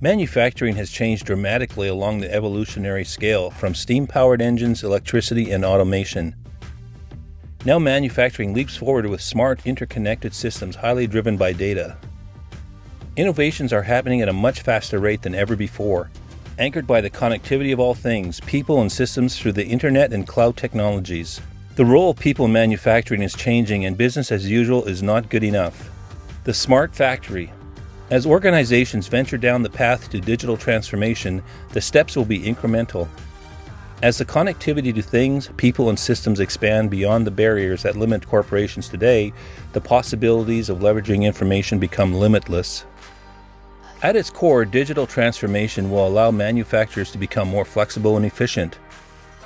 Manufacturing has changed dramatically along the evolutionary scale from steam-powered engines, electricity, and automation. Now manufacturing leaps forward with smart, interconnected systems highly driven by data. Innovations are happening at a much faster rate than ever before, anchored by the connectivity of all things, people and systems through the internet and cloud technologies. The role of people in manufacturing is changing, and business as usual is not good enough. The smart factory. As organizations venture down the path to digital transformation, the steps will be incremental. As the connectivity to things, people, and systems expand beyond the barriers that limit corporations today, the possibilities of leveraging information become limitless. At its core, digital transformation will allow manufacturers to become more flexible and efficient.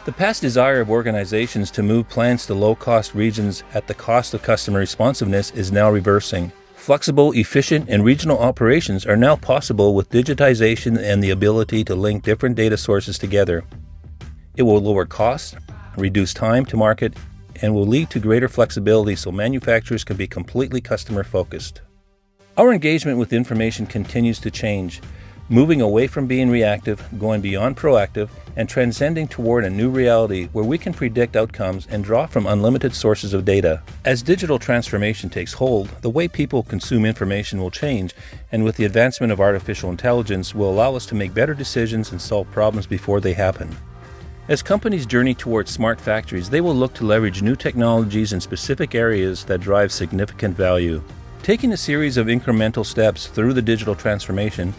The past desire of organizations to move plants to low-cost regions at the cost of customer responsiveness is now reversing. Flexible, efficient, and regional operations are now possible with digitization and the ability to link different data sources together. It will lower costs, reduce time to market, and will lead to greater flexibility so manufacturers can be completely customer-focused. Our engagement with information continues to change, moving away from being reactive, going beyond proactive, and transcending toward a new reality where we can predict outcomes and draw from unlimited sources of data. As digital transformation takes hold, the way people consume information will change, and with the advancement of artificial intelligence will allow us to make better decisions and solve problems before they happen. As companies journey towards smart factories, they will look to leverage new technologies in specific areas that drive significant value. Taking a series of incremental steps through the digital transformation,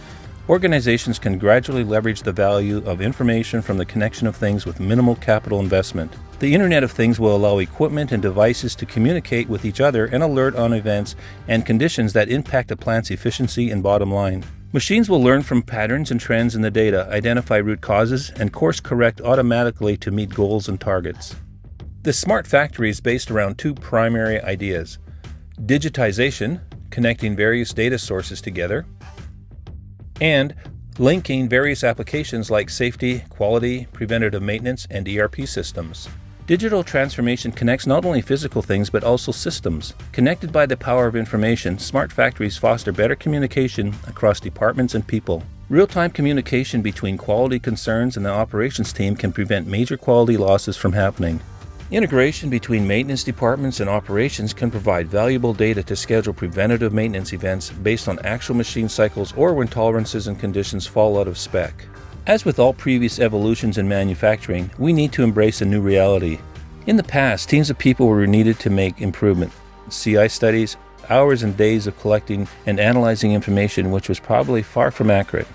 organizations can gradually leverage the value of information from the connection of things with minimal capital investment. The Internet of Things will allow equipment and devices to communicate with each other and alert on events and conditions that impact a plant's efficiency and bottom line. Machines will learn from patterns and trends in the data, identify root causes, and course correct automatically to meet goals and targets. This smart factory is based around two primary ideas: digitization, connecting various data sources together, and linking various applications like safety, quality, preventative maintenance, and ERP systems. Digital transformation connects not only physical things but also systems. Connected by the power of information, smart factories foster better communication across departments and people. Real-time communication between quality concerns and the operations team can prevent major quality losses from happening. Integration between maintenance departments and operations can provide valuable data to schedule preventative maintenance events based on actual machine cycles or when tolerances and conditions fall out of spec. As with all previous evolutions in manufacturing, we need to embrace a new reality. In the past, teams of people were needed to make improvement. CI studies, hours and days of collecting and analyzing information which was probably far from accurate.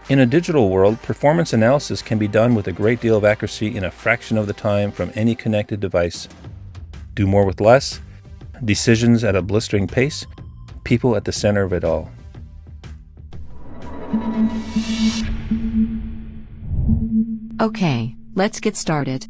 In a digital world, performance analysis can be done with a great deal of accuracy in a fraction of the time from any connected device. Do more with less, decisions at a blistering pace, people at the center of it all. Okay, let's get started.